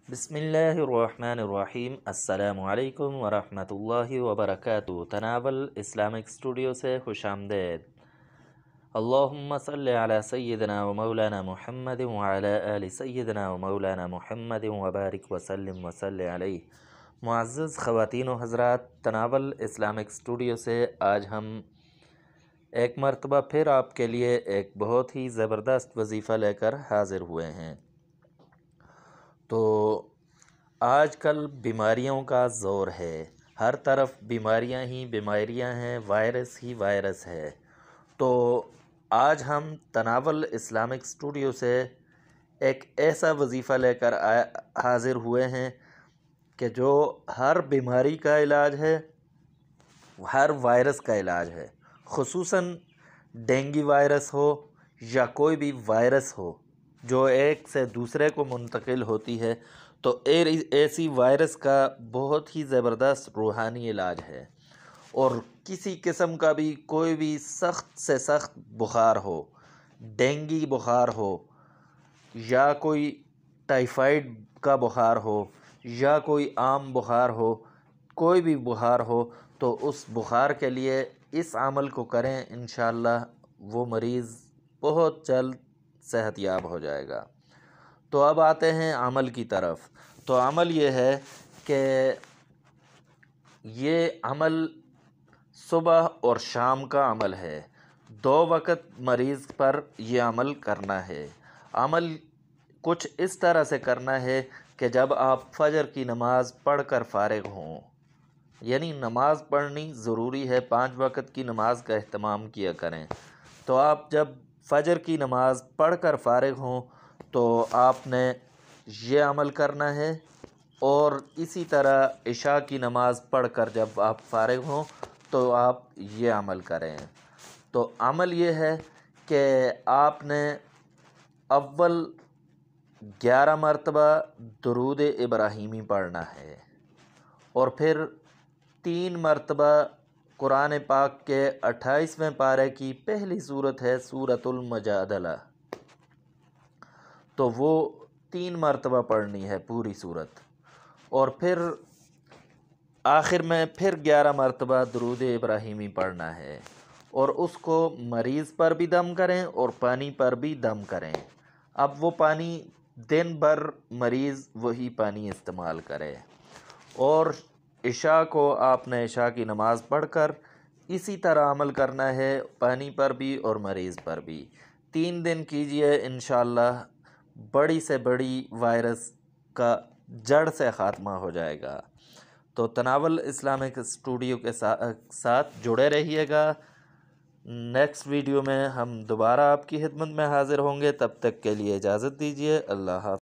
بسم اللہ الرحمن الرحیم۔ السلام علیکم ورحمۃ اللہ وبرکاتہ۔ تناول اسلامک اسٹوڈیو سے خوش آمدید۔ اللہم صلی علی سیدنا و مولانا محمد وعلی آل سیدنا و مولانا محمد وبارک وسلم وصلی علیہ۔ معزز خواتین و حضرات، تناول اسلامک اسٹوڈیو سے آج ہم ایک مرتبہ پھر آپ کے لیے ایک بہت ہی زبردست وظیفہ لے کر حاضر ہوئے ہیں۔ تو آج کل بیماریوں کا زور ہے، ہر طرف بیماریاں ہی بیماریاں ہیں، وائرس ہی وائرس ہے۔ تو آج ہم تناول اسلامک اسٹوڈیو سے ایک ایسا وظیفہ لے کر حاضر ہوئے ہیں کہ جو ہر بیماری کا علاج ہے، ہر وائرس کا علاج ہے، خصوصاً ڈینگی وائرس ہو یا کوئی بھی وائرس ہو جو ایک سے دوسرے کو منتقل ہوتی ہے، تو ایسی وائرس کا بہت ہی زبردست روحانی علاج ہے۔ اور کسی قسم کا بھی کوئی بھی سخت سے سخت بخار ہو، ڈینگی بخار ہو یا کوئی ٹائیفائڈ کا بخار ہو یا کوئی عام بخار ہو، کوئی بھی بخار ہو، تو اس بخار کے لیے اس عمل کو کریں، انشاءاللہ وہ مریض بہت جلد صحت یاب ہو جائے گا۔ تو اب آتے ہیں عمل کی طرف۔ تو عمل یہ ہے کہ یہ عمل صبح اور شام کا عمل ہے، 2 وقت مریض پر یہ عمل کرنا ہے۔ عمل کچھ اس طرح سے کرنا ہے کہ جب آپ فجر کی نماز پڑھ کر فارغ ہوں، یعنی نماز پڑھنی ضروری ہے، 5 وقت کی نماز کا اہتمام کیا کریں۔ تو آپ جب فجر کی نماز پڑھ کر فارغ ہوں تو آپ نے یہ عمل کرنا ہے، اور اسی طرح عشاء کی نماز پڑھ کر جب آپ فارغ ہوں تو آپ یہ عمل کریں۔ تو عمل یہ ہے کہ آپ نے اول 11 مرتبہ درود ابراہیمی پڑھنا ہے، اور پھر 3 مرتبہ قرآن پاک کے 28ویں پارے کی پہلی سورت ہے سورۃ المجادلہ، تو وہ 3 مرتبہ پڑھنی ہے پوری سورت، اور پھر آخر میں پھر 11 مرتبہ درود ابراہیمی پڑھنا ہے، اور اس کو مریض پر بھی دم کریں اور پانی پر بھی دم کریں۔ اب وہ پانی دن بھر مریض وہی پانی استعمال کرے، اور عشاء کو آپ نے عشاء کی نماز پڑھ کر اسی طرح عمل کرنا ہے، پانی پر بھی اور مریض پر بھی۔ 3 دن کیجئے، انشاءاللہ بڑی سے بڑی وائرس کا جڑ سے خاتمہ ہو جائے گا۔ تو تناول اسلامک اسٹوڈیو کے ساتھ جڑے رہیے گا۔ نیکسٹ ویڈیو میں ہم دوبارہ آپ کی خدمت میں حاضر ہوں گے، تب تک کے لیے اجازت دیجیے۔ اللہ حافظ۔